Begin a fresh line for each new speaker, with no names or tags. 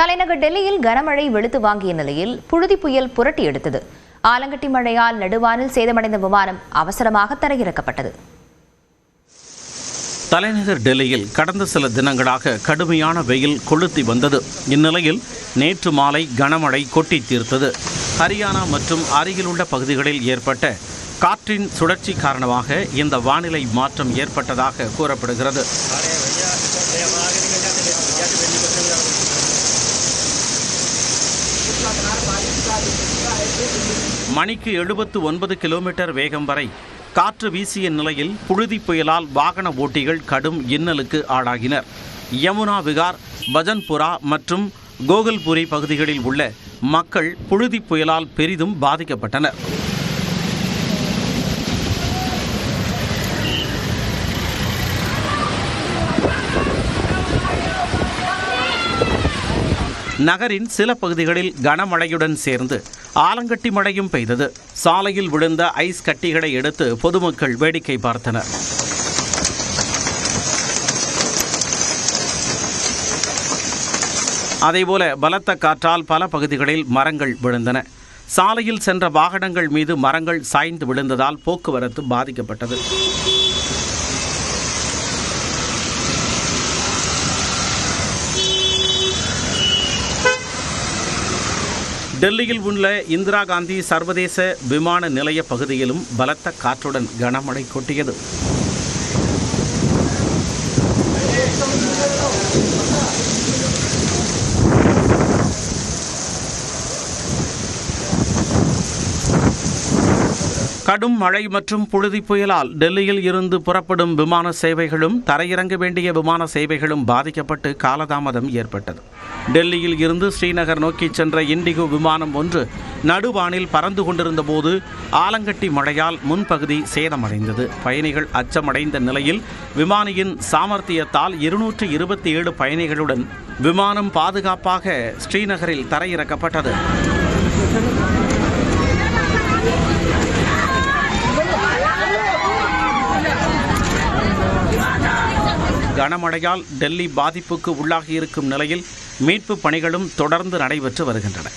தலைநகர் டெல்லியில் கனமழை வெளுத்து வாங்கிய நிலையில் புழுதி புயல் புரட்டி எடுத்தது. ஆலங்கட்டி மழையால் நடுவானில் சேதமடைந்த விமானம் அவசரமாக தரையிறக்கப்பட்டது.
தலைநகர் டெல்லியில் கடந்த சில தினங்களாக கடுமையான வெயில் கொளுத்தி வந்தது. இந்நிலையில் நேற்று மாலை கனமழை கொட்டி தீர்த்தது. ஹரியானா மற்றும் அருகிலுள்ள பகுதிகளில் ஏற்பட்ட காற்றின் சுழற்சி காரணமாக இந்த வானிலை மாற்றம் ஏற்பட்டதாக கூறப்படுகிறது. மணிக்கு 79 கிலோமீட்டர் வேகம் வரை காற்று வீசிய நிலையில் புழுதி புயலால் வாகன ஓட்டிகள் கடும் இன்னலுக்கு ஆளாகினர். யமுனா விகார், பஜன்புரா மற்றும் கோகல்புரி பகுதிகளில் உள்ள மக்கள் புழுதி புயலால் பெரிதும் பாதிக்கப்பட்டனர். நகரின் சில பகுதிகளில் கனமழையுடன் சேர்ந்து ஆலங்கட்டி மழையும் பெய்தது. சாலையில் விழுந்த ஐஸ் கட்டிகளை எடுத்து பொதுமக்கள் வேடிக்கை பார்த்தனர். அதேபோல பலத்த காற்றால் பல பகுதிகளில் மரங்கள் விழுந்தன. சாலையில் சென்ற வாகனங்கள் மீது மரங்கள் சாய்ந்து விழுந்ததால் போக்குவரத்து பாதிக்கப்பட்டது. டெல்லியில் உள்ள இந்திரா காந்தி சர்வதேச விமான நிலைய பகுதியிலும் பலத்த காற்றுடன் கனமழை கொட்டியது. கடும் மழை மற்றும் புழுதி புயலால் டெல்லியில் இருந்து புறப்படும் விமான சேவைகளும் தரையிறங்க வேண்டிய விமான சேவைகளும் பாதிக்கப்பட்டு காலதாமதம் ஏற்பட்டது. டெல்லியில் இருந்து ஸ்ரீநகர் நோக்கி சென்ற இண்டிகோ விமானம் ஒன்று நடுவானில் பறந்து கொண்டிருந்த போது ஆலங்கட்டி மழையால் முன்பகுதி சேதமடைந்தது. பயணிகள் அச்சமடைந்த நிலையில் விமானியின் சாமர்த்தியத்தால் 227 பயணிகளுடன் விமானம் பாதுகாப்பாக ஸ்ரீநகரில் தரையிறக்கப்பட்டது. கனமழையால் டெல்லி பாதிப்புக்கு உள்ளாகியிருக்கும் நிலையில் மீட்பு பணிகளும் தொடர்ந்து நடைபெற்று வருகின்றன.